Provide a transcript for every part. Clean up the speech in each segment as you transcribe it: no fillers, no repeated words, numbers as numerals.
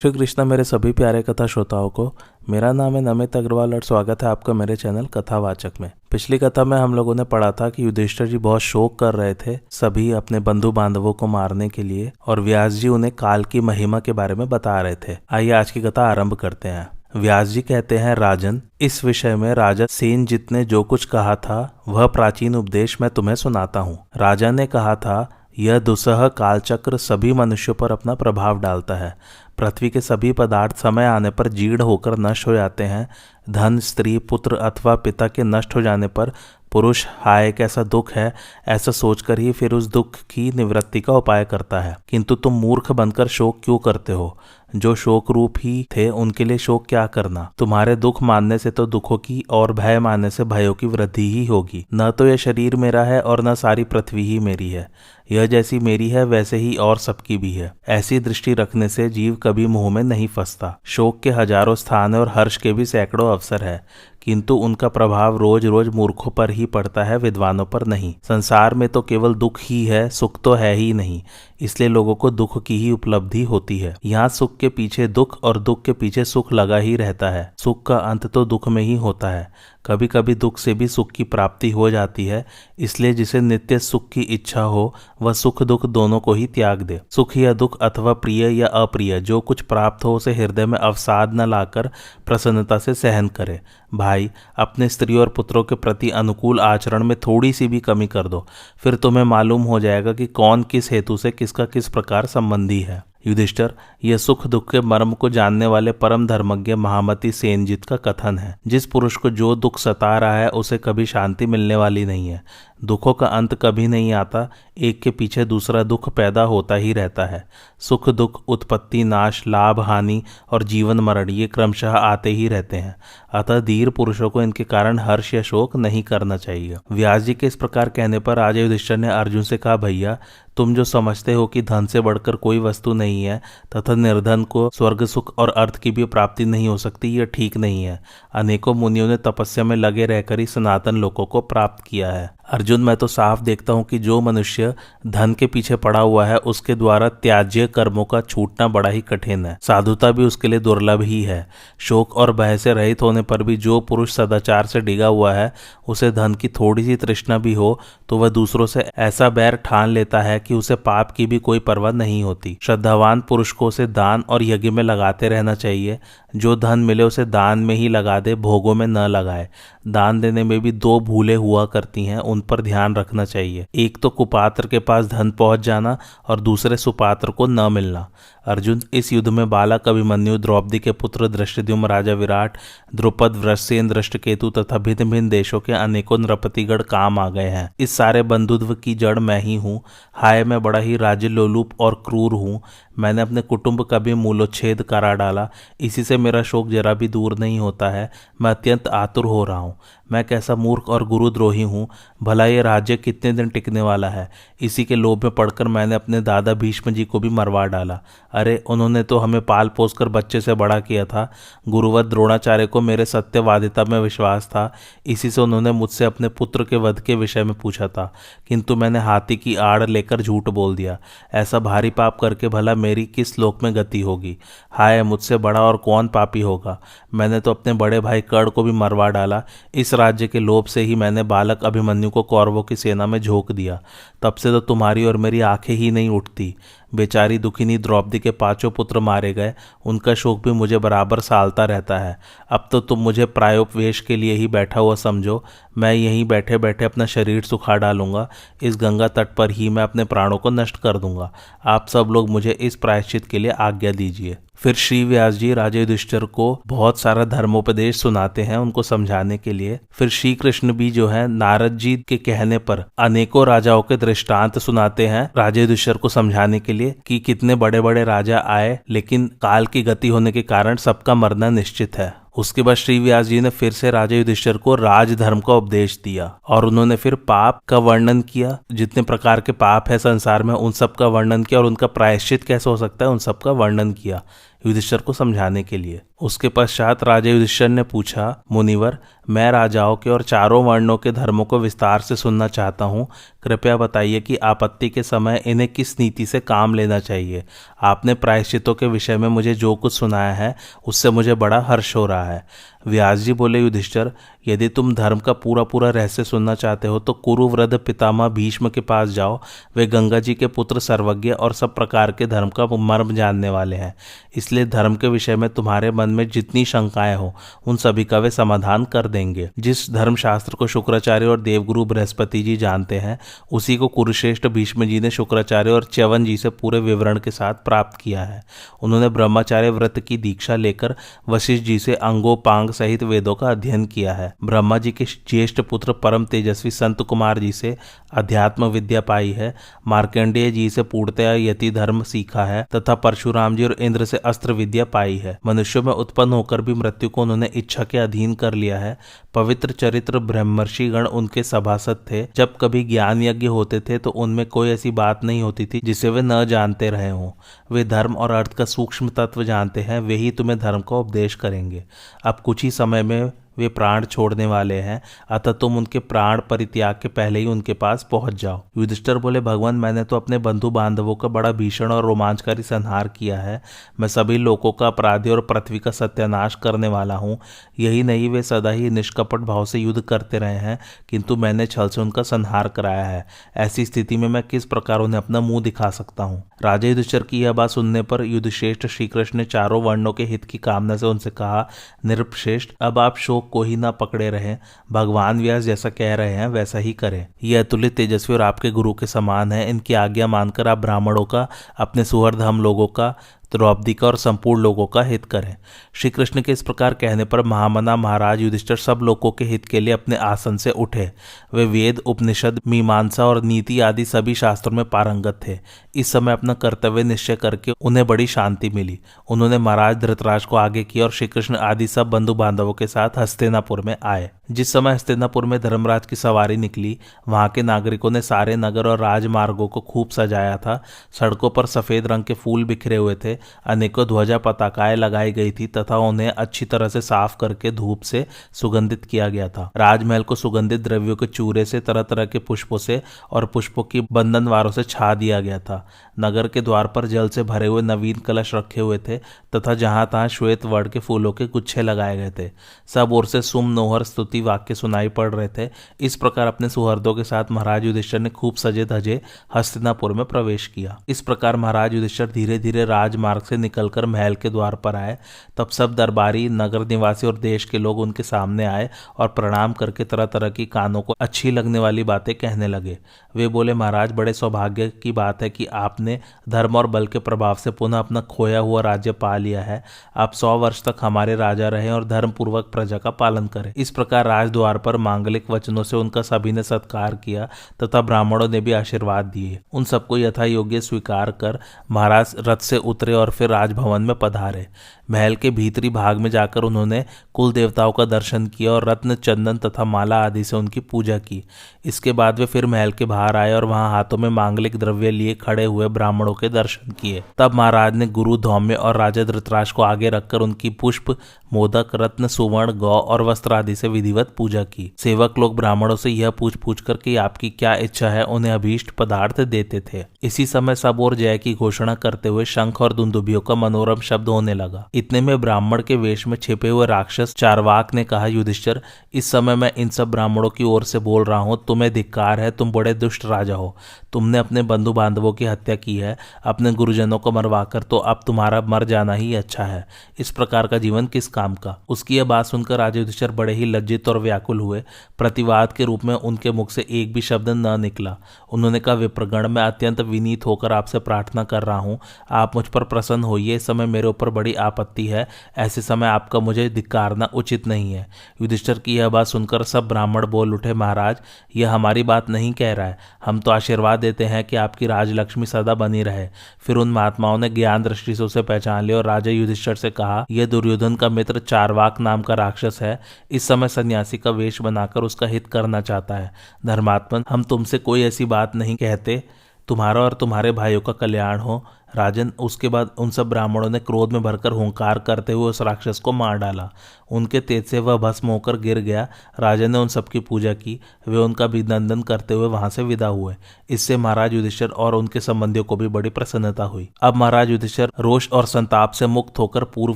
श्री कृष्णा मेरे सभी प्यारे कथा श्रोताओं को, मेरा नाम है नमित अग्रवाल और स्वागत है आपका मेरे चैनल कथावाचक में। पिछली कथा में हम लोगों ने पढ़ा था कि युधिष्ठिर जी बहुत शोक कर रहे थे सभी अपने बंधु बांधवों को मारने के लिए और व्यास जी उन्हें काल की महिमा के बारे में बता रहे थे। आइए आज की कथा आरंभ करते हैं। व्यास जी कहते हैं, राजन, इस विषय में राजा सेनजित ने जो कुछ कहा था वह प्राचीन उपदेश मैं तुम्हें सुनाता हूँ। राजा ने कहा था, यह दुस्सह कालचक्र सभी मनुष्यों पर अपना प्रभाव डालता है। पृथ्वी के सभी पदार्थ समय आने पर जीर्ण होकर नष्ट हो जाते हैं। धन, स्त्री, पुत्र अथवा पिता के नष्ट हो जाने पर पुरुष हाय कैसा दुख है ऐसा सोचकर ही फिर उस दुख की निवृत्ति का उपाय करता है। किंतु तुम मूर्ख बनकर शोक क्यों करते हो? जो शोक रूप ही थे उनके लिए शोक क्या करना? तुम्हारे दुख मानने से तो दुखों की और भय मानने से भयों की वृद्धि ही होगी। न तो यह शरीर मेरा है और न सारी पृथ्वी ही मेरी है। यह जैसी मेरी है वैसे ही और सबकी भी है। ऐसी दृष्टि रखने से जीव कभी मुंह में नहीं फंसता। शोक के हजारों स्थान है और हर्ष के भी सैकड़ों अवसर है, किंतु उनका प्रभाव रोज रोज मूर्खों पर ही पड़ता है, विद्वानों पर नहीं। संसार में तो केवल दुख ही है, सुख तो है ही नहीं। इसलिए लोगों को दुख की ही उपलब्धि होती है। यहाँ सुख के पीछे दुख और दुख के पीछे सुख लगा ही रहता है। सुख का अंत तो दुख में ही होता है। कभी कभी दुख से भी सुख की प्राप्ति हो जाती है। इसलिए जिसे नित्य सुख की इच्छा हो वह सुख दुख दोनों को ही त्याग दे। सुख या दुख अथवा प्रिय या अप्रिय जो कुछ प्राप्त हो उसे हृदय में अवसाद न लाकर प्रसन्नता से सहन करे। भाई, अपने स्त्री और पुत्रों के प्रति अनुकूल आचरण में थोड़ी सी भी कमी कर दो, फिर तुम्हें मालूम हो जाएगा कि कौन किस हेतु से किसका किस प्रकार संबंधी है। युधिष्ठिर, यह सुख दुख के मर्म को जानने वाले परम धर्मज्ञ महामती सेनजित का कथन है। जिस पुरुष को जो दुख सता रहा है उसे कभी शांति मिलने वाली नहीं है। दुखों का अंत कभी नहीं आता, एक के पीछे दूसरा दुख पैदा होता ही रहता है। सुख दुख, उत्पत्ति नाश, लाभ हानि और जीवन मरण ये क्रमशः आते ही रहते हैं। अतः धीर पुरुषों को इनके कारण हर्ष या शोक नहीं करना चाहिए। व्यास जी के इस प्रकार कहने पर राजा युधिष्ठिर ने अर्जुन से कहा, भैया, तुम जो समझते हो कि धन से बढ़कर कोई वस्तु नहीं है तथा निर्धन को स्वर्ग सुख और अर्थ की भी प्राप्ति नहीं हो सकती, यह ठीक नहीं है। अनेकों मुनियों ने तपस्या में लगे रहकर ही सनातन लोकों को प्राप्त किया है। अर्जुन, मैं तो साफ देखता हूँ कि जो मनुष्य धन के पीछे पड़ा हुआ है उसके द्वारा त्याज्य कर्मों का छूटना बड़ा ही कठिन है। साधुता भी उसके लिए दुर्लभ ही है। शोक और भय से रहित होने पर भी जो पुरुष सदाचार से डिगा हुआ है उसे धन की थोड़ी सी तृष्णा भी हो तो वह दूसरों से ऐसा बैर ठान लेता है कि उसे पाप की भी कोई परवाह नहीं होती। श्रद्धावान पुरुष को उसे दान और यज्ञ में लगाते रहना चाहिए। जो धन मिले उसे दान में ही लगा दे, भोगों में न लगाए। दान देने में भी दो भूलें हुआ करती हैं, उन पर ध्यान रखना चाहिए। एक तो कुपात्र के पास धन पहुंच जाना और दूसरे सुपात्र को न मिलना। अर्जुन, इस युद्ध में बालक अभिमन्यु, द्रौपदी के पुत्र धृष्टद्युम्न, राजा विराट, द्रुपद, वृषसेन, धृष्टकेतु तथा भिन्न भिन्न देशों के अनेकों नृपतिगण काम आ गए हैं। इस सारे बंधुत्व की जड़ मैं ही हूँ। हाय, मैं बड़ा ही राज्य लोलुप और क्रूर हूँ। मैंने अपने कुटुंब का भी मूलोच्छेद करा डाला। इसी से मेरा शोक जरा भी दूर नहीं होता है। मैं अत्यंत आतुर हो रहा हूँ। मैं कैसा मूर्ख और गुरुद्रोही हूँ। भला ये राज्य कितने दिन टिकने वाला है? इसी के लोभ में पड़कर मैंने अपने दादा भीष्म जी को भी मरवा डाला। अरे, उन्होंने तो हमें पाल पोस कर बच्चे से बड़ा किया था। गुरुवत द्रोणाचार्य को मेरे सत्यवादिता में विश्वास था। इसी से उन्होंने मुझसे अपने पुत्र के वध के विषय में पूछा था, किंतु मैंने हाथी की आड़ लेकर झूठ बोल दिया। ऐसा भारी पाप करके भला मेरी किस लोक में गति होगी? हाय, मुझसे बड़ा और कौन पापी होगा? मैंने तो अपने बड़े भाई कर्ण को भी मरवा डाला। इस राज्य के लोभ से ही मैंने बालक अभिमन्यु को कौरवों की सेना में झोंक दिया। तब से तो तुम्हारी और मेरी आंखें ही नहीं उठती। बेचारी दुखिनी द्रौपदी के 5 पुत्र मारे गए, उनका शोक भी मुझे बराबर सालता रहता है। अब तो तुम मुझे प्रायोपवेश के लिए ही बैठा हुआ समझो। मैं यहीं बैठे बैठे अपना शरीर सुखा डालूंगा। इस गंगा तट पर ही मैं अपने प्राणों को नष्ट कर दूंगा। आप सब लोग मुझे इस प्रायश्चित के लिए आज्ञा दीजिए। फिर श्री व्यास जी राजा युधिष्ठिर को बहुत सारा धर्मोपदेश सुनाते हैं उनको समझाने के लिए। फिर श्री कृष्ण भी जो है नारद जी के कहने पर अनेकों राजाओं के दृष्टांत सुनाते हैं राजा युधिष्ठिर को समझाने के लिए कि कितने बड़े बड़े राजा आए, लेकिन काल की गति होने के कारण सबका मरना निश्चित है। उसके बाद श्री व्यास जी ने फिर से राजा युधिष्ठिर को राजधर्म का उपदेश दिया और उन्होंने फिर पाप का वर्णन किया। जितने प्रकार के पाप है संसार में उन सब का वर्णन किया और उनका प्रायश्चित कैसे हो सकता है उन सब का वर्णन किया। युधिष्ठिर को समझाने के लिए। उसके पश्चात राजा युधिष्ठिर ने पूछा, मुनिवर, मैं राजाओं के और चारों वर्णों के धर्मों को विस्तार से सुनना चाहता हूँ। कृपया बताइए कि आपत्ति के समय इन्हें किस नीति से काम लेना चाहिए। आपने प्रायश्चितों के विषय में मुझे जो कुछ सुनाया है उससे मुझे बड़ा हर्ष हो रहा है। व्यास जी बोले, युधिष्ठिर, यदि तुम धर्म का पूरा पूरा रहस्य सुनना चाहते हो तो कुरुवृद्ध पितामह भीष्म के पास जाओ। वे गंगा जी के पुत्र, सर्वज्ञ और सब प्रकार के धर्म का मर्म जानने वाले हैं। इसलिए धर्म के विषय में तुम्हारे मन में जितनी शंकाएं हो उन सभी का वे समाधान कर देंगे। जिस धर्मशास्त्र को शुक्राचार्य और देवगुरु बृहस्पति जी जानते हैं उसी को कुरुश्रेष्ठ भीष्म जी ने शुक्राचार्य और च्यवन जी से पूरे विवरण के साथ प्राप्त किया है। उन्होंने ब्रह्मचार्य व्रत की दीक्षा लेकर वशिष्ठ जी से अंगोपांग सहित वेदों का अध्ययन किया है। ब्रह्मा जी के ज्येष्ठ पुत्र परम तेजस्वी संत कुमार जी से अध्यात्म विद्या पाई है। मार्कंडेय जी से पूर्णतया यति धर्म सीखा है तथा परशुराम जी और इंद्र से अस्त्र विद्या पाई है। मनुष्यों में उत्पन्न होकर भी मृत्यु को उन्होंने इच्छा के अधीन कर लिया है। पवित्र चरित्र ब्रह्मर्षि गण उनके सभासद थे। जब कभी ज्ञान यज्ञ होते थे तो उनमें कोई ऐसी बात नहीं होती थी जिसे वे न जानते रहे हों। वे धर्म और अर्थ का सूक्ष्म तत्व जानते हैं, वे ही तुम्हें धर्म का उपदेश करेंगे। अब कुछ ही समय में वे प्राण छोड़ने वाले हैं, अतः तुम उनके प्राण परित्याग के पहले ही उनके पास पहुंच जाओ। युधिष्ठिर बोले, भगवान, मैंने तो अपने बंधु बांधवों का बड़ा भीषण और रोमांचकारी संहार किया है। मैं सभी लोगों का अपराधी और पृथ्वी का सत्यानाश करने वाला हूँ। यही नहीं, वे सदा ही निष्कपट भाव से युद्ध करते रहे हैं, किंतु मैंने छल से उनका संहार कराया है। ऐसी स्थिति में मैं किस प्रकार उन्हें अपना मुंह दिखा सकता हूँ। राजा युधिष्ठिर की यह बात सुनने पर युधिश्रेष्ठ श्री कृष्ण ने चारों वर्णों के हित की कामना से उनसे कहा, नृपश्रेष्ठ, अब आप शोक को ही ना पकड़े रहे। भगवान व्यास जैसा कह रहे हैं वैसा ही करें। ये अतुलित तेजस्वी और आपके गुरु के समान है। इनकी आज्ञा मानकर आप ब्राह्मणों का, अपने सुहृद हम लोगों का, द्रौपदी का और संपूर्ण लोगों का हित करें। श्री कृष्ण के इस प्रकार कहने पर महामना महाराज युधिष्ठिर सब लोगों के हित के लिए अपने आसन से उठे। वे वेद, उपनिषद, मीमांसा और नीति आदि सभी शास्त्रों में पारंगत थे। इस समय अपना कर्तव्य निश्चय करके उन्हें बड़ी शांति मिली। उन्होंने महाराज धृतराज को आगे किया और श्री कृष्ण आदि सब बंधु बांधवों के साथ हस्तिनापुर में आए। जिस समय हस्तिनापुर में धर्मराज की सवारी निकली, वहां के नागरिकों ने सारे नगर और राजमार्गों को खूब सजाया था। सड़कों पर सफेद रंग के फूल बिखरे हुए थे। अनेकों ध्वजा पताकाएं लगाई गई थी तथा उन्हें अच्छी तरह से साफ करके धूप से सुगंधित किया गया था। राजमहल को सुगंधित द्रव्यों के चूरे से, तरह तरह के पुष्पों से और पुष्पों की बंधनवारों से छा दिया गया था। नगर के द्वार पर जल से भरे हुए नवीन कलश रखे हुए थे तथा जहां तहां श्वेत वर्ण के फूलों के गुच्छे लगाए गए थे। सब ओर से सुम नोहर स्तुति वाक्य सुनाई पड़ रहे थे। इस प्रकार अपने सुहृदों के साथ महाराज युधिष्ठिर ने खूब सजे धजे हस्तिनापुर में प्रवेश किया। इस प्रकार महाराज युधिष्ठिर धीरे धीरे राजमार्ग से निकलकर महल के द्वार पर आए। तब सब दरबारी, नगर निवासी और देश के लोग उनके सामने आए और प्रणाम करके तरह तरह की कानों को अच्छी लगने वाली बातें कहने लगे। वे बोले, महाराज, बड़े सौभाग्य की बात है कि आपने धर्म और बल के प्रभाव से पुनः अपना खोया हुआ राज्य पा लिया है। आप 100 वर्ष तक हमारे राजा रहे और धर्म पूर्वक प्रजा का पालन करें। इस प्रकार राजद्वार पर मांगलिक वचनों से उनका सभी ने सत्कार किया तथा ब्राह्मणों ने भी आशीर्वाद दिए। उन सबको यथा योग्य स्वीकार कर महाराज रथ से उतरे और फिर राजभवन में पधारे। महल के भीतरी भाग में जाकर उन्होंने कुल देवताओं का दर्शन किया और रत्न, चंदन तथा माला आदि से उनकी पूजा की। इसके बाद वे फिर महल के बाहर आए और वहां हाथों में मांगलिक द्रव्य लिए खड़े हुए ब्राह्मणों के दर्शन किए। तब महाराज ने गुरु धौम्य और राजा धृतराज को आगे रखकर उनकी पुष्प, मोदक, रत्न, सुवर्ण, गौ और वस्त्र आदि से विधिवत पूजा की। सेवक लोग ब्राह्मणों से यह पूछ कर कि आपकी क्या इच्छा है उन्हें अभीष्ट पदार्थ देते थे। इसी समय सब और जय की घोषणा करते हुए शंख और दुंदुभियों का मनोरम शब्द होने लगा। इतने में ब्राह्मण के वेश में छिपे हुए राक्षस चारवाक ने कहा, युधिष्ठिर, इस समय मैं इन सब ब्राह्मणों की ओर से बोल रहा हूं, तुम्हें धिक्कार है। तुम बड़े दुष्ट राजा हो। तुमने अपने बंधु बांधवों की हत्या की है, अपने गुरुजनों को मरवाकर, तो अब तुम्हारा मर जाना ही अच्छा है। इस प्रकार का जीवन किस काम का। उसकी यह बात सुनकर राजा युधिष्ठिर बड़े ही लज्जित और व्याकुल हुए। प्रतिवाद के रूप में उनके मुख से एक भी शब्द न निकला। उन्होंने कहा, विप्रगण, मैं अत्यंत विनीत होकर आपसे प्रार्थना कर रहा हूं, आप मुझ पर प्रसन्न होइए। इस समय मेरे ऊपर बड़ी आपत्ति है। ऐसे समय आपका मुझे धिक्कारना उचित नहीं है। युधिष्ठिर की यह बात सुनकर सब ब्राह्मण बोल उठे, महाराज, यह हमारी बात नहीं कह रहा है। हम तो आशीर्वाद देते हैं कि आपकी राजलक्ष्मी सदा बनी रहे। फिर उन महात्माओं ने ज्ञान दृष्टि से उसे पहचान लिया और राजा युधिष्ठिर से कहा, यह दुर्योधन का मित्र चारवाक नाम का राक्षस है। इस समय सन्यासी का वेश बनाकर उसका हित करना चाहता है। धर्मात्मन, हम तुमसे कोई ऐसी बात नहीं कहते। तुम्हारा और तुम्हारे भाइयों का कल्याण हो। राजन, उसके बाद उन सब ब्राह्मणों ने क्रोध में भरकर हुंकार करते हुए उस राक्षस को मार डाला। उनके तेज से वह भस्म होकर गिर गया। राजा ने उन सबकी पूजा की। वे उनका अभिनंदन करते हुए वहां से विदा हुए। इससे महाराज युधिष्ठिर और उनके संबंधियों को भी बड़ी प्रसन्नता हुई। अब महाराज युधिष्ठिर रोष और संताप से मुक्त होकर पूर्व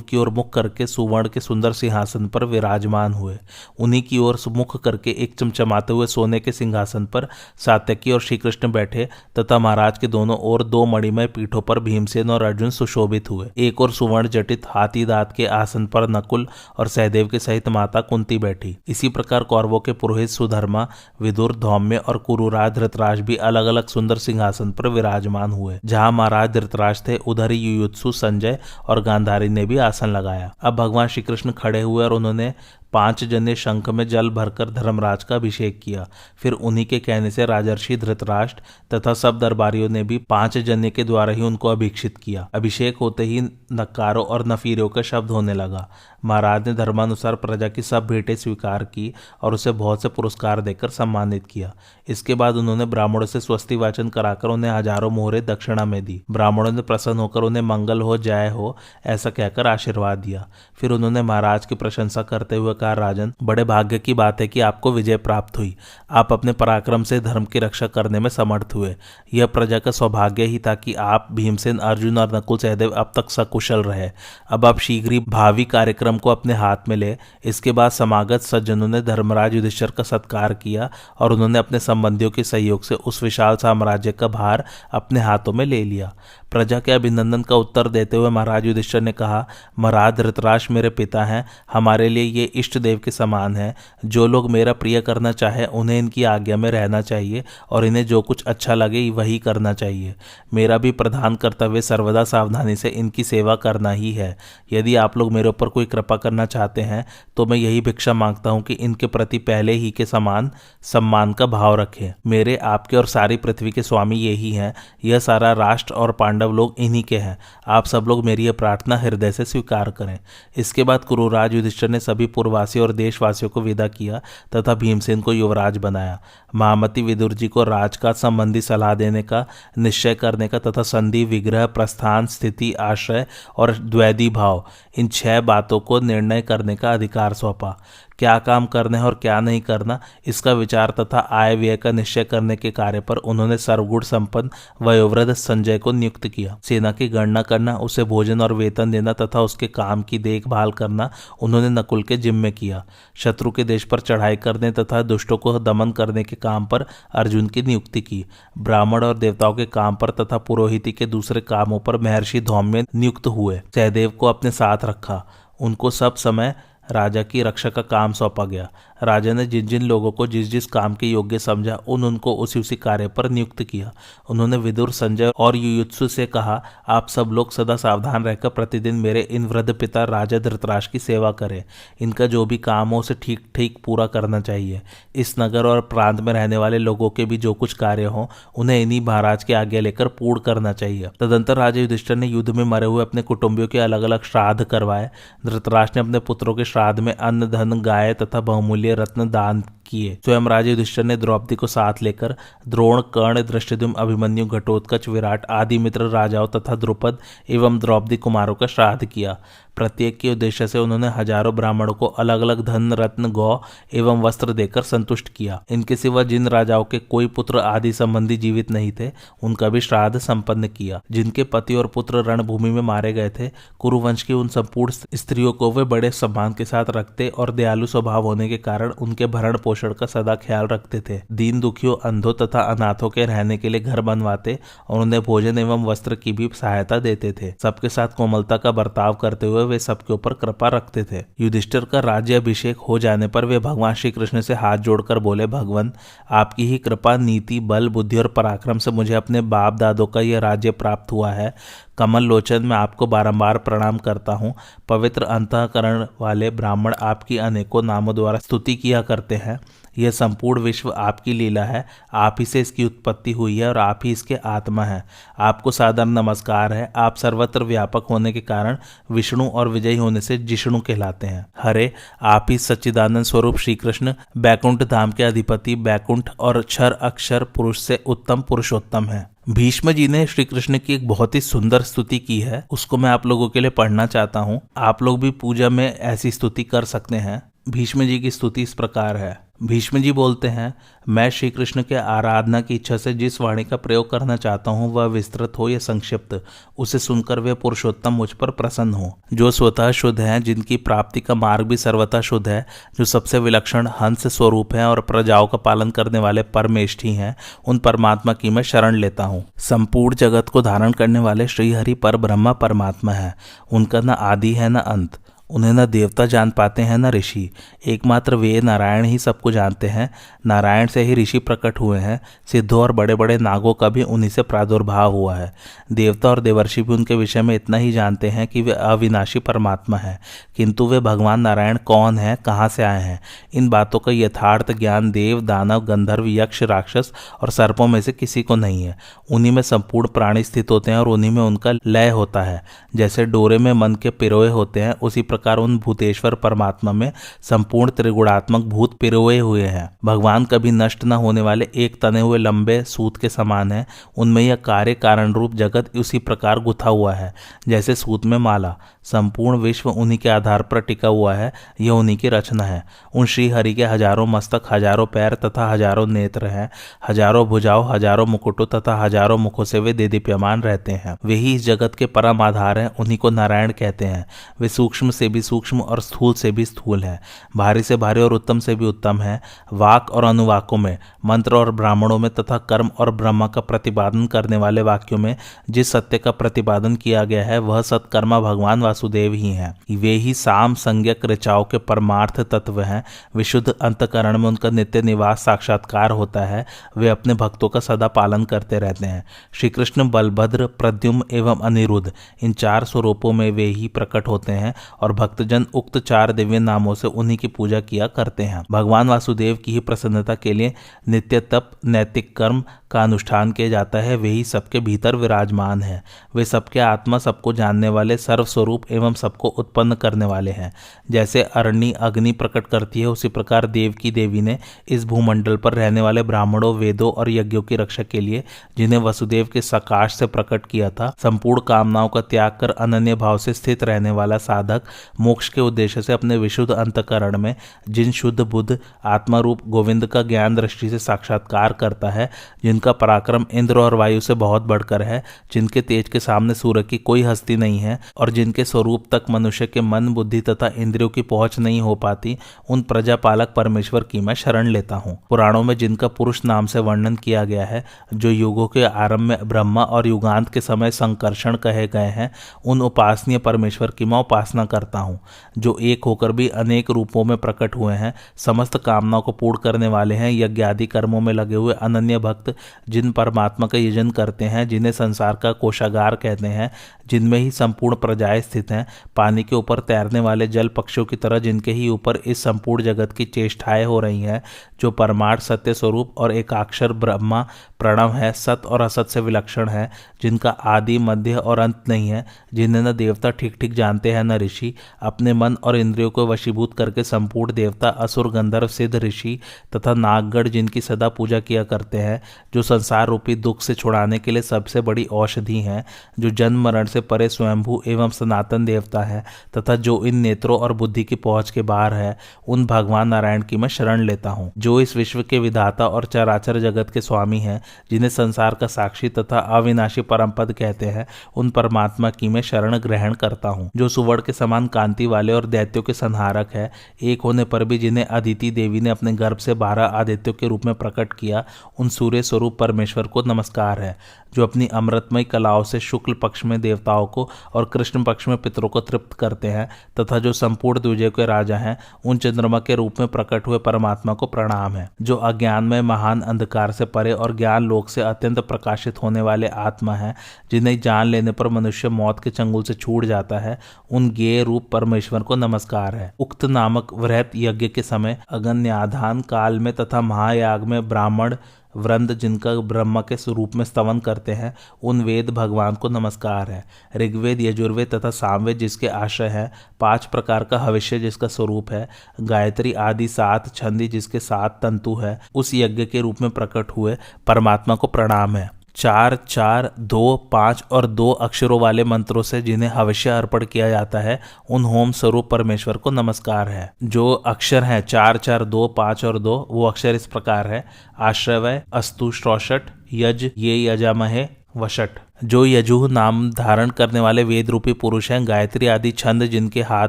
की ओर मुख करके सुवर्ण के सुंदर सिंहासन पर विराजमान हुए। उन्हीं की ओर मुख करके एक चमचमाते हुए सोने के सिंहासन पर सात्यकी और श्री कृष्ण बैठे तथा महाराज के दोनों ओर 2 मणिमय पीठों पर भीमसेन और अर्जुन सुशोभित हुए। एक और सुवर्ण जटित हाथी दांत के आसन पर नकुल और सहदेव के सहित माता कुंती बैठी। इसी प्रकार कौरवों के पुरोहित सुधर्मा, विदुर, धौम्य और कुरुराज धृतराज भी अलग अलग सुंदर सिंहासन पर विराजमान हुए। जहां महाराज धृतराज थे उधर ही युयुत्सु, संजय और गांधारी ने भी आसन लगाया। अब भगवान श्री कृष्ण खड़े हुए और उन्होंने 5 जने शंख में जल भरकर धर्मराज का अभिषेक किया। फिर उन्हीं के कहने से राजर्षि धृतराष्ट्र तथा सब दरबारियों ने भी 5 जने के द्वारा ही उनको अभिषिक्त किया। अभिषेक होते ही नकारों और नफीरों का शब्द होने लगा। महाराज ने धर्मानुसार प्रजा की सब भेंटें स्वीकार की और उसे बहुत से पुरस्कार देकर सम्मानित किया। इसके बाद उन्होंने ब्राह्मणों से स्वस्ति वाचन कराकर उन्हें हजारों मोहरें दक्षिणा में दी। ब्राह्मणों ने प्रसन्न होकर उन्हें मंगल हो, जय हो ऐसा कहकर आशीर्वाद दिया। फिर उन्होंने महाराज की प्रशंसा करते हुए कहा, राजन, बड़े भाग्य की बात है कि आपको विजय प्राप्त हुई। आप अपने पराक्रम से धर्म की रक्षा करने में समर्थ हुए। यह प्रजा का सौभाग्य ही था कि आप, भीमसेन, अर्जुन और नकुल सहदेव अब तक सकुशल रहे। अब आप शीघ्र ही भावी कार्यक्रम को अपने हाथ में ले। इसके बाद समागत सज्जनों ने धर्मराज युधिष्ठिर का सत्कार किया और उन्होंने अपने संबंधियों के सहयोग से उस विशाल साम्राज्य का भार अपने हाथों में ले लिया। प्रजा के अभिनंदन का उत्तर देते हुए महाराज युधिष्ठिर ने कहा, महाराज धृतराष्ट्र मेरे पिता हैं। हमारे लिए ये इष्ट देव के समान है। जो लोग मेरा प्रिय करना चाहे उन्हें इनकी आज्ञा में रहना चाहिए और इन्हें जो कुछ अच्छा लगे वही करना चाहिए। मेरा भी प्रधान कर्तव्य सर्वदा सावधानी से इनकी सेवा करना ही है। यदि आप लोग मेरे ऊपर कोई कृपा करना चाहते हैं तो मैं यही भिक्षा मांगता हूं कि इनके प्रति पहले ही के समान सम्मान का भाव रखें। मेरे, आपके और सारी पृथ्वी के स्वामी यही हैं। यह सारा राष्ट्र और पांडव लोग इन्हीं के हैं। आप सब लोग मेरी यह प्रार्थना हृदय से स्वीकार करें। इसके बाद कुरुराज युधिष्ठिर ने सभी पूर्ववासियों और देशवासियों को विदा किया तथा भीमसेन को युवराज बनाया। महामती विदुर जी को राजकाज संबंधी सलाह देने का, निश्चय करने का तथा संधि, विग्रह, प्रस्थान, स्थिति, आश्रय और द्वैधी भाव, इन 6 बातों को निर्णय करने का अधिकार सौंपा। क्या काम करना है और क्या नहीं करना, इसका विचार तथा आय व्यय का निश्चय करने के कार्य पर उन्होंने सर्वगुण संपन्न वयोवृद्ध संजय को नियुक्त किया। सेना की गणना करना, उसे भोजन और वेतन देना तथा उसके काम की देखभाल करना उन्होंने नकुल के जिम्मे किया। शत्रु के देश पर चढ़ाई करने तथा दुष्टों को दमन करने के काम पर अर्जुन की नियुक्ति की। ब्राह्मण और देवताओं के काम पर तथा पुरोहिती के दूसरे कामों पर महर्षि धौम्य नियुक्त हुए। सहदेव को अपने साथ रखा। उनको सब समय राजा की रक्षा का काम सौंपा गया। राजा ने जिन जिन लोगों को जिस जिस काम के योग्य समझा उनको उसी कार्य पर नियुक्त किया। उन्होंने विदुर, संजय और युयुत्सु से कहा, आप सब लोग सदा सावधान रहकर प्रतिदिन मेरे इन वृद्ध पिता राजा धृतराष्ट्र की सेवा करें। इनका जो भी काम हो उसे ठीक ठीक पूरा करना चाहिए। इस नगर और प्रांत में रहने वाले लोगों के भी जो कुछ कार्य हो उन्हें इन्हीं महाराज की आज्ञा लेकर पूर्ण करना चाहिए। तदंतर राजा युधिष्ठिर ने युद्ध में मरे हुए अपने कुटुंबियों के अलग अलग श्राद्ध करवाए। धृतराष्ट्र ने अपने पुत्रों के श्राद्ध में अन्न, धन, गाय तथा बहुमूल्य रत्न दान किए। स्वयं राजा युधिष्ठिर ने द्रौपदी को साथ लेकर द्रोण, कर्ण, धृष्टद्युम्न, अभिमन्यु, घटोत्कच, विराट आदि मित्र राजाओं तथा द्रुपद एवं द्रौपदी कुमारों का श्राद्ध किया। प्रत्येक के उद्देश्य से उन्होंने हजारों ब्राह्मणों को अलग अलग धन, रत्न, गौ एवं वस्त्र देकर संतुष्ट किया। इनके सिवा जिन राजाओं के कोई पुत्र आदि संबंधी जीवित नहीं थे उनका भी श्राद्ध संपन्न किया। जिनके पति और पुत्र रणभूमि में मारे गए थे, कुरुवंश की उन संपूर्ण स्त्रियों को वे बड़े सम्मान के साथ रखते और दयालु स्वभाव होने के कारण उनके भरण पोषण का सदा ख्याल रखते थे। दीन दुखियों, अंधों तथा अनाथों के रहने के लिए घर बनवाते और उन्हें भोजन एवं वस्त्र की भी सहायता देते थे। सबके साथ कोमलता का बर्ताव करते हुए वे सबके ऊपर कृपा रखते थे। युधिष्ठिर का राज्य अभिषेक हो जाने पर वे भगवान श्री कृष्ण से हाथ जोड़कर बोले, भगवान, आपकी ही कृपा, नीति, बल, बुद्धि और पराक्रम से मुझे अपने बाप दादों का यह राज्य प्राप्त हुआ है। कमल लोचन, मैं आपको बारंबार प्रणाम करता हूँ। पवित्र अंतःकरण वाले ब्राह्मण आपकी अनेकों नामों द्वारा स्तुति किया करते हैं। यह संपूर्ण विश्व आपकी लीला है, आप ही से इसकी उत्पत्ति हुई है और आप ही इसके आत्मा है। आपको सादर नमस्कार है। आप सर्वत्र व्यापक होने के कारण विष्णु और विजयी होने से जिष्णु कहलाते हैं। हरे, आप ही सच्चिदानंद स्वरूप श्री कृष्ण बैकुंठ धाम के अधिपति, बैकुंठ और क्षर अक्षर पुरुष से उत्तम पुरुषोत्तम है। भीष्म जी ने श्री कृष्ण की एक बहुत ही सुंदर स्तुति की है, उसको मैं आप लोगों के लिए पढ़ना चाहता हूँ। आप लोग भी पूजा में ऐसी स्तुति कर सकते हैं। भीष्म जी की स्तुति इस प्रकार है। भीष्म जी बोलते हैं, मैं श्री कृष्ण के आराधना की इच्छा से जिस वाणी का प्रयोग करना चाहता हूँ वह विस्तृत हो या संक्षिप्त, उसे सुनकर वे पुरुषोत्तम मुझ पर प्रसन्न हो, जो स्वतः शुद्ध हैं, जिनकी प्राप्ति का मार्ग भी सर्वथा शुद्ध है, जो सबसे विलक्षण हंस स्वरूप हैं और प्रजाओं का पालन करने वाले परमेष्ठी हैं, उन परमात्मा की मैं शरण लेता हूँ। संपूर्ण जगत को धारण करने वाले श्रीहरि पर ब्रह्मा परमात्मा है। उनका न आदि है न अंत, उन्हें न देवता जान पाते हैं न ऋषि, एकमात्र वे नारायण ही सबको जानते हैं। नारायण से ही ऋषि प्रकट हुए हैं। सिद्धों और बड़े बड़े नागों का भी उन्हीं से प्रादुर्भाव हुआ है। देवता और देवर्षि भी उनके विषय में इतना ही जानते हैं कि वे अविनाशी परमात्मा है, किंतु वे भगवान नारायण कौन है, कहाँ से आए हैं, इन बातों का यथार्थ ज्ञान देव, दानव, गंधर्व, यक्ष, राक्षस और सर्पों में से किसी को नहीं है। उन्हीं में संपूर्ण प्राणी स्थित होते हैं और उन्हीं में उनका लय होता है। जैसे डोरे में मन के पिरोए होते हैं, उसी प्रकार उन भूतेश्वर परमात्मा में संपूर्ण त्रिगुणात्मक भूत पिरोए हुए हैं। भगवान कभी नष्ट न होने वाले एक तने हुए लंबे सूत के समान है। उनमें यह कार्य कारण रूप जगत उसी प्रकार गुथा हुआ है जैसे सूत में माला। संपूर्ण विश्व उन्हीं के आधार पर टिका हुआ है, यह उन्हीं की रचना है। उन श्री हरि के हजारों मस्तक, हजारों पैर तथा हजारों नेत्र हैं, हजारों भुजाओं, हजारों मुकुटों तथा हजारों मुखों से वे देदीप्यमान रहते हैं। वे ही इस जगत के परम आधार हैं, उन्हीं को नारायण कहते हैं। वे सूक्ष्म से भी सूक्ष्म और स्थूल से भी स्थूल है, भारी से भारी और उत्तम से भी उत्तम है। वाक और अनुवाकों में, मंत्र और ब्राह्मणों में तथा कर्म और ब्रह्मा का प्रतिपादन करने वाले वाक्यों में जिस सत्य का प्रतिपादन किया गया है वह सत्कर्मा भगवान वासुदेव ही हैं। वे ही साम संज्ञक ऋचाओं के परमार्थ तत्व हैं। विशुद्ध अंतकरण में उनका नित्य निवास साक्षात्कार होता है। वे अपने भक्तों का सदा पालन करते रहते हैं। श्री कृष्ण बलभद्र, प्रद्युम्न एवं अनिरुद्ध, इन चार स्वरूपों में वे ही प्रकट होते हैं और भक्तजन उक्त चार दिव्य नामों से उन्हीं की पूजा किया करते हैं। भगवान वासुदेव की ही प्रसन्नता के लिए नित्य तप, नैतिक कर्म का अनुष्ठान किया जाता है। वे ही सबके भीतर विराजमान है। वे सबके आत्मा, सबको जानने वाले, सर्वस्वरूप एवं सबको उत्पन्न करने वाले हैं। जैसे अरण्य अग्नि प्रकट करती है, उसी प्रकार देव की देवी ने इस भूमंडल पर रहने वाले ब्राह्मणों, वेदों और यज्ञों की रक्षा के लिए, जिन्हें वसुदेव के सकाश से प्रकट किया था, संपूर्ण कामनाओं का त्याग कर अनन्य भाव से स्थित रहने वाला साधक मोक्ष के उद्देश्य से अपने विशुद्ध अंतकरण में जिन शुद्ध बुद्ध आत्मा रूप गोविंद का ज्ञान दृष्टि से साक्षात्कार करता है, जिनका पराक्रम इंद्र और वायु से बहुत बढ़कर है, जिनके तेज के सामने सूर्य की कोई हस्ती नहीं है और जिनके स्वरूप तक मनुष्य के मन, बुद्धि तथा इंद्रियों की पहुंच नहीं हो पाती, उन प्रजापालक परमेश्वर की मैं शरण लेता हूँ। पुराणों में जिनका पुरुष नाम से वर्णन किया गया है, जो युगों के आरंभ में ब्रह्मा और युगांत के समय संकर्षण कहे गए हैं, उन उपासनीय परमेश्वर की मैं उपासना करता हूँ, जो एक होकर भी अनेक रूपों में प्रकट हुए हैं, समस्त कामनाओं को पूर्ण करने वाले हैं। यज्ञ आदि कर्मों में लगे हुए अनन्य भक्त जिन परमात्मा का यजन करते हैं, जिन्हें संसार का कोषागार कहते हैं, जिनमें ही संपूर्ण प्रजाएं स्थित हैं, पानी के ऊपर तैरने वाले जल पक्षियों की तरह जिनके ही ऊपर इस संपूर्ण जगत की चेष्टाएं हो रही हैं, जो परमार्थ सत्य स्वरूप और एकाक्षर ब्रह्मा प्रणव है, सत और असत से विलक्षण है, जिनका आदि मध्य और अंत नहीं है, जिन्हें न देवता ठीक ठीक जानते हैं न ऋषि। अपने मन और इंद्रियों को वशीभूत करके संपूर्ण देवता, असुर, गंधर्व, सिद्ध, ऋषि तथा नागगढ़ जिनकी सदा पूजा किया करते हैं, जो संसार रूपी दुख से छुड़ाने के लिए सबसे बड़ी औषधि हैं, जो जन्म मरण से परे स्वयंभू एवं सनातन देवता है तथा जो इन नेत्रों और बुद्धि की पहुंच के बाहर है, उन भगवान नारायण की मैं शरण लेता हूँ, जो इस विश्व के विधाता और चराचर जगत के स्वामी हैं, जिन्हें संसार का साक्षी तथा अविनाशी परमपद कहते हैं, उन परमात्मा की मैं शरण ग्रहण करता हूँ, जो सुवर्ण के समान कांति वाले और दैत्यों के संहारक है। एक होने पर भी जिन्हें अदिति देवी ने अपने गर्भ से 12 आदित्यों के रूप में प्रकट किया, उन सूर्य स्वरूप परमेश्वर को नमस्कार है, जो अपनी अमृतमय कलाओं से शुक्ल पक्ष में देवताओं को और कृष्ण पक्ष में पितरों को तृप्त करते हैं, तथा जो संपूर्ण द्विजय के राजा हैं, उन चंद्रमा के रूप में प्रकट हुए परमात्मा को प्रणाम है। जो अज्ञान में महान अंधकार से परे और ज्ञान लोक से अत्यंत प्रकाशित होने वाले आत्मा है, जिन्हें जान लेने पर मनुष्य मौत के चंगुल से छूट जाता है, उन ज्ञेय रूप परमेश्वर को नमस्कार है। उक्त नामक वृहत यज्ञ के समय अगन्याधान काल में तथा महायाग में ब्राह्मण वृंद जिनका ब्रह्मा के स्वरूप में स्तवन करते हैं, उन वेद भगवान को नमस्कार है। ऋग्वेद, यजुर्वेद तथा सामवेद जिसके आश्रय है, 5 प्रकार का हविष्य जिसका स्वरूप है, गायत्री आदि 7 छंदी जिसके 7 तंतु है, उस यज्ञ के रूप में प्रकट हुए परमात्मा को प्रणाम है। 4, 4, 2, 5 और 2 अक्षरों वाले मंत्रों से जिन्हें हविष्य अर्पण किया जाता है, उन होम स्वरूप परमेश्वर को नमस्कार है। जो अक्षर हैं 4, 4, 2, 5 और 2, वो अक्षर इस प्रकार है: आश्रवय, अस्तु, श्रोषट, यज, ये यजामहे, वषट। जो यजुः नाम धारण करने वाले वेद रूपी पुरुष हैं, गायत्री आदि छंद जिनके हाथ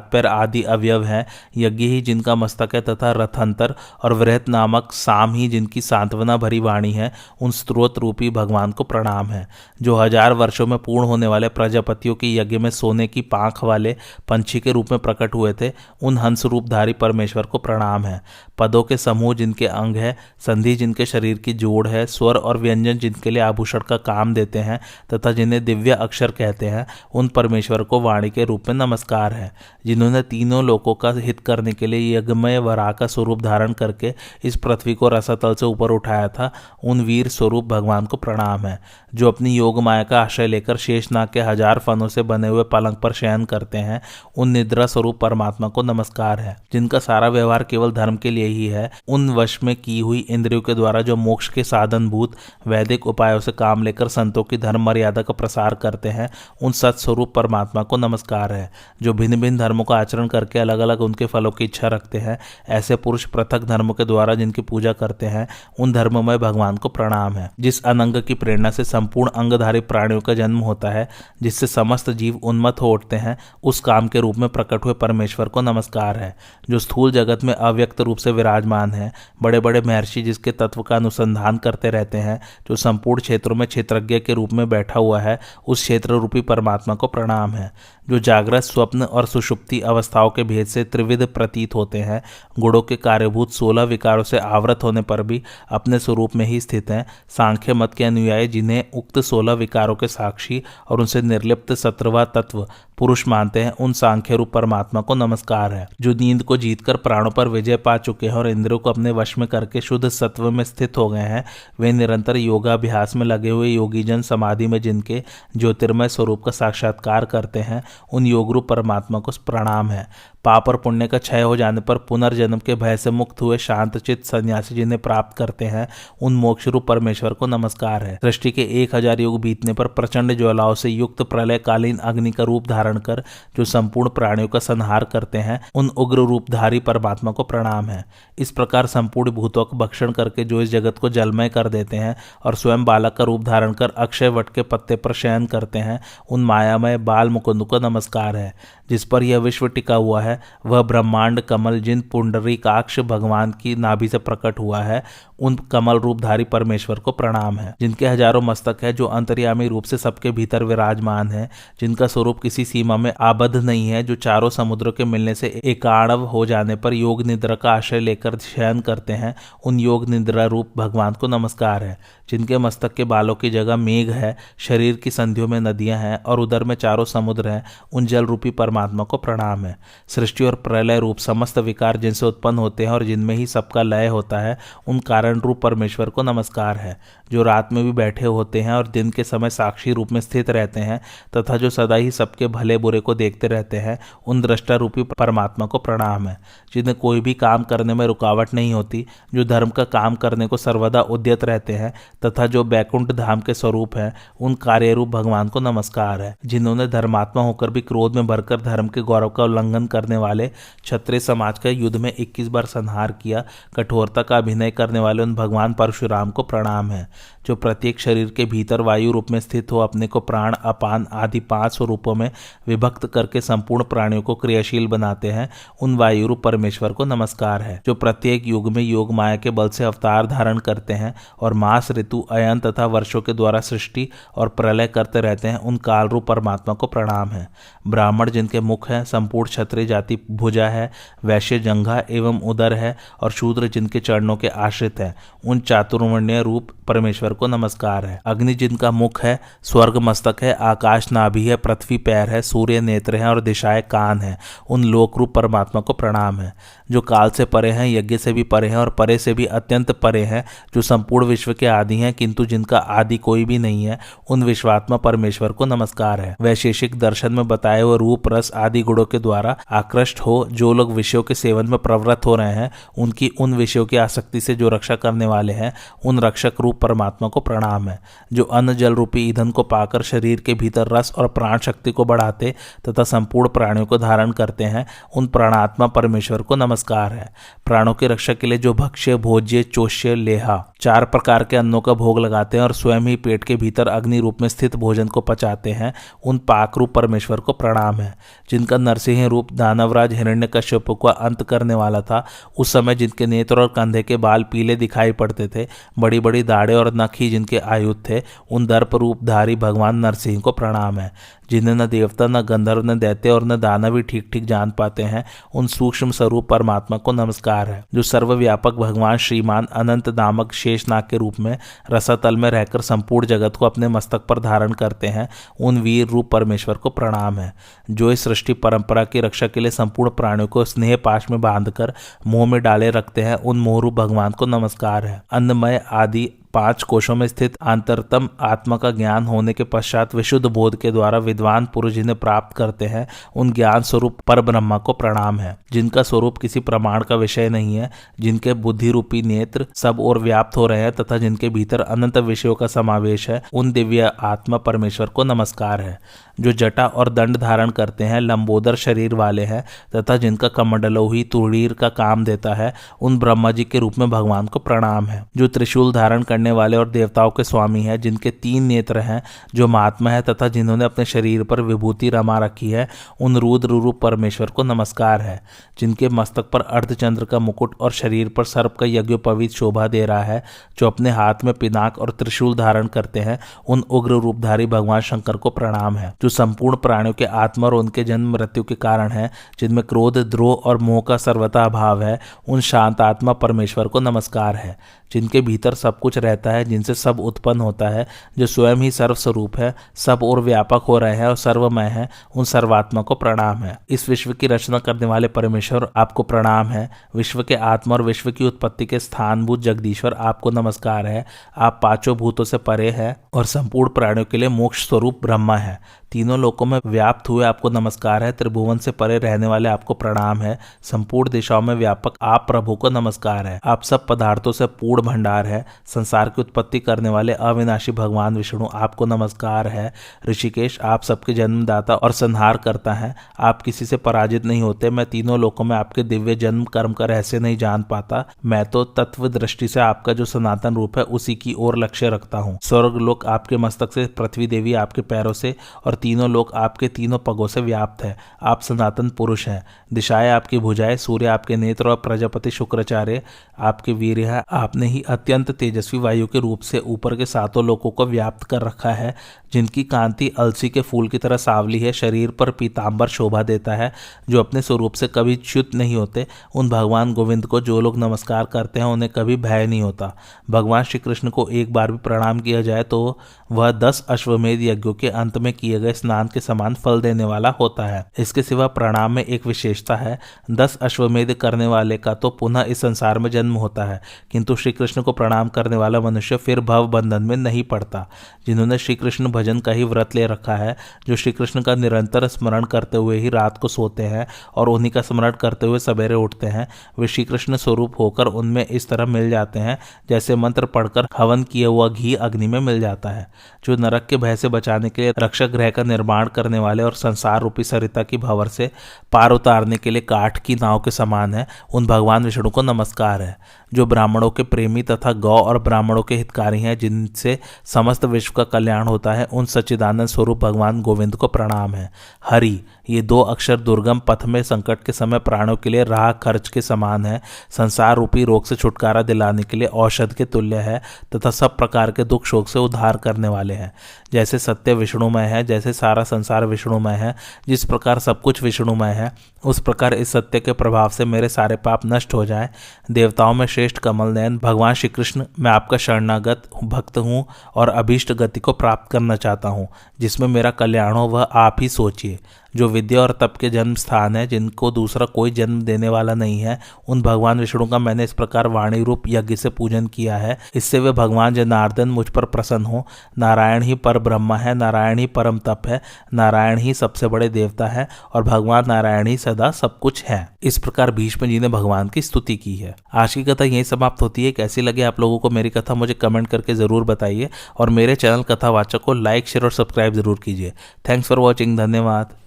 पैर आदि अवयव हैं, यज्ञ ही जिनका मस्तक है तथा रथंतर और वृहत नामक साम ही जिनकी सांत्वना भरी वाणी है, उन स्त्रोत रूपी भगवान को प्रणाम है। जो 1000 वर्षों में पूर्ण होने वाले प्रजापतियों के यज्ञ में सोने की पांख वाले पंछी के रूप में प्रकट हुए थे, उन हंस रूपधारी परमेश्वर को प्रणाम है। पदों के समूह जिनके अंग है, संधि जिनके शरीर की जोड़ है, स्वर और व्यंजन जिनके लिए आभूषण का काम देते हैं तथा जिन्हें दिव्य अक्षर कहते हैं, उन परमेश्वर को वाणी के रूप में नमस्कार है। जिन्होंने तीनों लोकों का हित करने के लिए यज्ञमय वराह का स्वरूप धारण करके इस पृथ्वी को रसातल से ऊपर उठाया था, उन वीर स्वरूप भगवान को प्रणाम है। जो अपनी योग माया का आश्रय लेकर शेषनाग के 1000 फनों से बने हुए पलंग पर शयन करते हैं, उन निद्रा स्वरूप परमात्मा को नमस्कार है। जिनका सारा व्यवहार केवल धर्म के लिए ही है, उन वश में की हुई इंद्रियों के द्वारा जो मोक्ष के साधनभूत वैदिक उपायों से काम लेकर संतों की धर्म मर्यादा का प्रसार करते हैं, उन सत्स्वरूप परमात्मा को नमस्कार है। जो भिन्न भिन्न धर्मों का आचरण करके अलग अलग उनके फलों की इच्छा रखते हैं, ऐसे पुरुष पृथक धर्मों के द्वारा जिनकी पूजा करते हैं, उन धर्ममय भगवान को प्रणाम है। जिस अनंग की प्रेरणा से संपूर्ण अंगधारी प्राणियों का जन्म होता है, जिससे समस्त जीव उन्मत्त हो उठते हैं, उस काम के रूप में प्रकट हुए परमेश्वर को नमस्कार है। जो स्थूल जगत में अव्यक्त रूप से विराजमान है, बड़े बड़े महर्षि जिसके तत्व का अनुसंधान करते रहते हैं, जो संपूर्ण क्षेत्रों में क्षेत्रज्ञ के रूप में बैठा हुआ है, उस क्षेत्र रूपी परमात्मा को प्रणाम है। जो जागृत, स्वप्न और सुषुप्ति अवस्थाओं के भेद से त्रिविध प्रतीत होते हैं, गुणों के कार्यभूत 16 विकारों से आवृत होने पर भी अपने स्वरूप में ही स्थित हैं, सांख्य मत के अनुयायी जिन्हें उक्त 16 विकारों के साक्षी और उनसे निर्लिप्त 17वां तत्व पुरुष मानते हैं, उन सांख्य रूप परमात्मा को नमस्कार है। जो नींद को जीतकर प्राणों पर विजय पा चुके हैं और इंद्रियों को अपने वश में करके शुद्ध सत्व में स्थित हो गए हैं, वे निरंतर योगाभ्यास में लगे हुए योगीजन समाधि में जिनके ज्योतिर्मय स्वरूप का साक्षात्कार करते हैं, उन योगरूप परमात्मा को प्रणाम है। पाप और पुण्य का क्षय हो जाने पर पुनर्जन्म के भय से मुक्त हुए शांतचित्त सन्यासी जिन्हें प्राप्त करते हैं, उन मोक्ष रूप परमेश्वर को नमस्कार है। सृष्टि के 1000 युग बीतने पर प्रचंड ज्वालाओं से युक्त प्रलयकालीन अग्नि का रूप धारण कर जो संपूर्ण प्राणियों का संहार करते हैं, उन उग्र रूपधारी परमात्मा को प्रणाम है। इस प्रकार संपूर्ण भूतों का भक्षण करके जो इस जगत को जलमय कर देते हैं और स्वयं बालक का रूप धारण कर अक्षय वट के पत्ते पर शयन करते हैं, उन मायामय बाल मुकुंद को नमस्कार है। जिस पर यह विश्व टिका हुआ है, वह ब्रह्मांड कमल जिन पुंडरीकाक्ष भगवान की नाभि से प्रकट हुआ है, उन कमल रूपधारी परमेश्वर को प्रणाम है। जिनके हजारों मस्तक है, जो अंतर्यामी रूप से सबके भीतर विराजमान है, जिनका स्वरूप किसी सीमा में आबद्ध नहीं है, जो चारों समुद्रों के मिलने से एकाणव हो जाने पर योग निद्रा का आश्रय लेकर शयन करते हैं, उन योग निद्रा रूप भगवान को नमस्कार है। जिनके मस्तक के बालों की जगह मेघ है, शरीर की संधियों में नदियां हैं और उदर में चारों समुद्र हैं, उन जल रूपी परमात्मा को प्रणाम है। सृष्टि और प्रलय रूप समस्त विकार जिनसे उत्पन्न होते हैं और जिनमें ही सबका लय होता है, उन कारण रूप परमेश्वर को नमस्कार है। जो रात में भी बैठे होते हैं और दिन के समय साक्षी रूप में स्थित रहते हैं तथा जो सदा ही सबके भले बुरे को देखते रहते हैं, उन दृष्टा रूपी परमात्मा को प्रणाम है। जिन्हें कोई भी काम करने में रुकावट नहीं होती, जो धर्म का काम करने को सर्वदा उद्यत रहते हैं तथा जो बैकुंठ धाम के स्वरूप हैं, उन कार्य रूप भगवान को नमस्कार है। जिन्होंने धर्मात्मा होकर भी क्रोध में भरकर धर्म के गौरव का उल्लंघन करने वाले क्षत्रिय समाज का युद्ध में 21 बार संहार किया, कठोरता का अभिनय करने वाले उन भगवान परशुराम को प्रणाम है। जो प्रत्येक शरीर के भीतर वायु रूप में स्थित हो अपने को प्राण, अपान आदि 5 स्वरूपों में विभक्त करके संपूर्ण प्राणियों को क्रियाशील बनाते हैं, उन वायु रूप परमेश्वर को नमस्कार है। जो प्रत्येक युग में योग माया के बल से अवतार धारण करते हैं और मास, ऋतु, अयन तथा वर्षों के द्वारा सृष्टि और प्रलय करते रहते हैं, उन काल रूप परमात्मा को प्रणाम है। ब्राह्मण जिनके मुख है, संपूर्ण क्षत्रिय जाति भुजा है, वैश्य जंघा एवं उदर है और शूद्र जिनके चरणों के आश्रित है, उन चातुर्वर्ण्य रूप परमेश्वर को नमस्कार है। अग्नि जिनका मुख है, स्वर्ग मस्तक है, आकाश नाभि है, पृथ्वी पैर है, सूर्य नेत्र है और दिशाएं कान है, उन लोक रूप परमात्मा को प्रणाम है। जो काल से परे हैं, यज्ञ से भी परे हैं और परे से भी अत्यंत परे हैं, जो संपूर्ण विश्व के आदि हैं किंतु जिनका आदि कोई भी नहीं है, उन विश्वात्मा परमेश्वर को नमस्कार है। वैशेषिक दर्शन में बताए हुए रूप, रस आदि गुणों के द्वारा आकृष्ट हो जो लोग विषयों के सेवन में प्रवृत्त हो रहे हैं, उनकी उन विषयों की आसक्ति से जो रक्षा करने वाले हैं, उन रक्षक रूप परमात्मा को प्रणाम है। जो अन्न जल रूपी ईंधन को पाकर शरीर के भीतर रस और प्राण शक्ति को बढ़ाते तथा संपूर्ण प्राणियों को धारण करते हैं, उन प्राणात्मा परमेश्वर को नमस्कार है। प्राणों की रक्षा के लिए जो भक्ष्य, भोज्य, चोष्य, लेहा 4 प्रकार के अन्नों का भोग लगाते हैं और स्वयं ही पेट के भीतर अग्नि रूप में स्थित भोजन को पचाते हैं, उन पाक रूप परमेश्वर को प्रणाम है। जिनका नरसिंह रूप दानवराज हिरण्यकश्यप का अंत करने वाला था, उस समय जिनके नेत्र और कंधे के बाल पीले दिखाई पड़ते थे, बड़ी बड़ी दाढ़ें और नख ही जिनके आयुध थे, उन दर्प रूपधारी भगवान नरसिंह को प्रणाम है। जिन्हें न देवता, न गंधर्व, न दैत्य और न दानव भी ठीक ठीक जान पाते हैं, उन सूक्ष्म स्वरूप परमात्मा को नमस्कार है। जो सर्वव्यापक भगवान श्रीमान अनंत नामक शेषनाग के रूप में रसातल में रहकर संपूर्ण जगत को अपने मस्तक पर धारण करते हैं, उन वीर रूप परमेश्वर को प्रणाम है। जो इस सृष्टि परंपरा की रक्षा के लिए संपूर्ण प्राणियों को स्नेह पाश में बांधकर मुंह में डाले रखते हैं, उन मोहरूप भगवान को नमस्कार है। अन्नमय आदि 5 कोशों में स्थित अंतरतम आत्मा का ज्ञान होने के पश्चात विशुद्ध बोध के द्वारा विद्वान पुरुष जिन्हें प्राप्त करते हैं, उन ज्ञान स्वरूप पर ब्रह्मा को प्रणाम है। जिनका स्वरूप किसी प्रमाण का विषय नहीं है, जिनके बुद्धि रूपी नेत्र सब ओर व्याप्त हो रहे हैं तथा जिनके भीतर अनंत विषयों का समावेश है, उन दिव्य आत्मा परमेश्वर को नमस्कार है। जो जटा और दंड धारण करते हैं, लंबोदर शरीर वाले हैं तथा जिनका कमंडलो ही तुरीर का काम देता है, उन ब्रह्मा जी के रूप में भगवान को प्रणाम है। जो त्रिशूल धारण करने वाले और देवताओं के स्वामी हैं, जिनके 3 नेत्र हैं, जो महात्मा है तथा जिन्होंने अपने शरीर पर विभूति रमा रखी है, उन रुद्र रूप परमेश्वर को नमस्कार है। जिनके मस्तक पर अर्धचंद्र का मुकुट और शरीर पर सर्प का यज्ञोपवीत शोभा दे रहा है, जो अपने हाथ में पिनाक और त्रिशूल धारण करते हैं, उन उग्र रूपधारी भगवान शंकर को प्रणाम है। जो संपूर्ण प्राणियों के आत्मा और उनके जन्म मृत्यु के कारण है, जिनमें क्रोध, द्रोह और मोह का सर्वथा अभाव है, उन शांत आत्मा परमेश्वर को नमस्कार है। जिनके भीतर सब कुछ रहता है, जिनसे सब उत्पन्न होता है, जो स्वयं ही सर्वस्वरूप है, सब और व्यापक हो रहे हैं और सर्वमय है, उन सर्वात्मा को प्रणाम है। इस विश्व की रचना करने वाले परमेश्वर आपको प्रणाम है। विश्व के आत्मा और विश्व की उत्पत्ति के स्थानभूत जगदीश्वर आपको नमस्कार है। आप 5 भूतों से परे है और संपूर्ण प्राणियों के लिए मोक्ष स्वरूप ब्रह्मा है। तीनों लोकों में व्याप्त हुए आपको नमस्कार है। त्रिभुवन से परे रहने वाले आपको प्रणाम है। संपूर्ण दिशाओं में व्यापक आप प्रभु को नमस्कार है। आप सब पदार्थों से पूर्ण भंडार है। संसार की उत्पत्ति करने वाले अविनाशी भगवान विष्णु आपको नमस्कार है। ऋषिकेश आप सबके जन्मदाता और संहार करता है। आप किसी से पराजित नहीं होते। मैं तीनों लोकों में आपके दिव्य जन्म कर्म का रहस्य नहीं जान पाता। मैं तो तत्व दृष्टि से आपका जो सनातन रूप है उसी की ओर लक्ष्य रखता हूँ। स्वर्ग लोक आपके मस्तक से, पृथ्वी देवी आपके पैरों से और तीनों लोक आपके तीनों पगों से व्याप्त है। आप सनातन पुरुष हैं। दिशाएं आपकी भुजाएं, सूर्य आपके नेत्र और प्रजापति शुक्राचार्य आपके वीर है। आपने ही अत्यंत तेजस्वी वायु के रूप से ऊपर के 7 लोकों को व्याप्त कर रखा है, जिनकी कांति अलसी के फूल की तरह सावली है। शरीर पर पीतांबर शोभा देता है, जो अपने स्वरूप से कभी च्युत नहीं होते। उन भगवान गोविंद को जो लोग नमस्कार करते हैं उन्हें कभी भय नहीं होता। भगवान श्री कृष्ण को एक बार भी प्रणाम किया जाए तो वह 10 अश्वमेध यज्ञों के अंत में किए गए स्नान के समान फल देने वाला होता है। इसके सिवा प्रणाम में एक विशेषता है। 10 अश्वमेध करने वाले का तो पुनः इस संसार में जन्म होता है, किंतु श्री कृष्ण को प्रणाम करने वाला मनुष्य फिर भव बंधन में नहीं पड़ता। जिन्होंने श्री कृष्ण भजन का ही व्रत ले रखा है, जो श्री कृष्ण का निरंतर स्मरण करते हुए ही रात को सोते हैं और उन्हीं का स्मरण करते हुए सवेरे उठते हैं, वे श्री कृष्ण स्वरूप होकर उनमें इस तरह मिल जाते हैं जैसे मंत्र पढ़कर हवन किया हुआ घी अग्नि में मिल जाता है। जो नरक के भय से बचाने के लिए रक्षक ग्रह का निर्माण करने वाले और संसार रूपी सरिता की भंवर से पार उतारने के लिए काठ की नाव के समान है, उन भगवान विष्णु को नमस्कार है। जो ब्राह्मणों के प्रेमी तथा गौ और ब्राह्मणों के हितकारी हैं, जिनसे समस्त विश्व का कल्याण होता है, उन सच्चिदानंद स्वरूप भगवान गोविंद को प्रणाम है। हरि, ये 2 अक्षर दुर्गम पथ में संकट के समय प्राणों के लिए राह खर्च के समान है, संसार रूपी रोग से छुटकारा दिलाने के लिए औषध के तुल्य है तथा सब प्रकार के दुख शोक से उद्धार करने वाले हैं। जैसे सत्य विष्णुमय है, जैसे सारा संसार विष्णुमय है, जिस प्रकार सब कुछ विष्णुमय है, उस प्रकार इस सत्य के प्रभाव से मेरे सारे पाप नष्ट हो जाएं। देवताओं में श्रेष्ठ कमल नयन भगवान श्री कृष्ण, मैं आपका शरणागत भक्त हूँ और अभीष्ट गति को प्राप्त करना चाहता हूँ। जिसमें मेरा कल्याण हो वह आप ही सोचिए। जो विद्या और तप के जन्म स्थान है, जिनको दूसरा कोई जन्म देने वाला नहीं है, उन भगवान विष्णु का मैंने इस प्रकार वाणी रूप यज्ञ से पूजन किया है। इससे वे भगवान जनार्दन मुझ पर प्रसन्न हो। नारायण ही पर ब्रह्म है, नारायण ही परम तप है, नारायण ही सबसे बड़े देवता है और भगवान नारायण ही सदा सब कुछ है। इस प्रकार भीष्म जी ने भगवान की स्तुति की है। आज की कथा यही समाप्त होती है। कैसी लगे आप लोगों को मेरी कथा मुझे कमेंट करके जरूर बताइए और मेरे चैनल कथावाचक को लाइक शेयर और सब्सक्राइब जरूर कीजिए। Thanks for watching. धन्यवाद।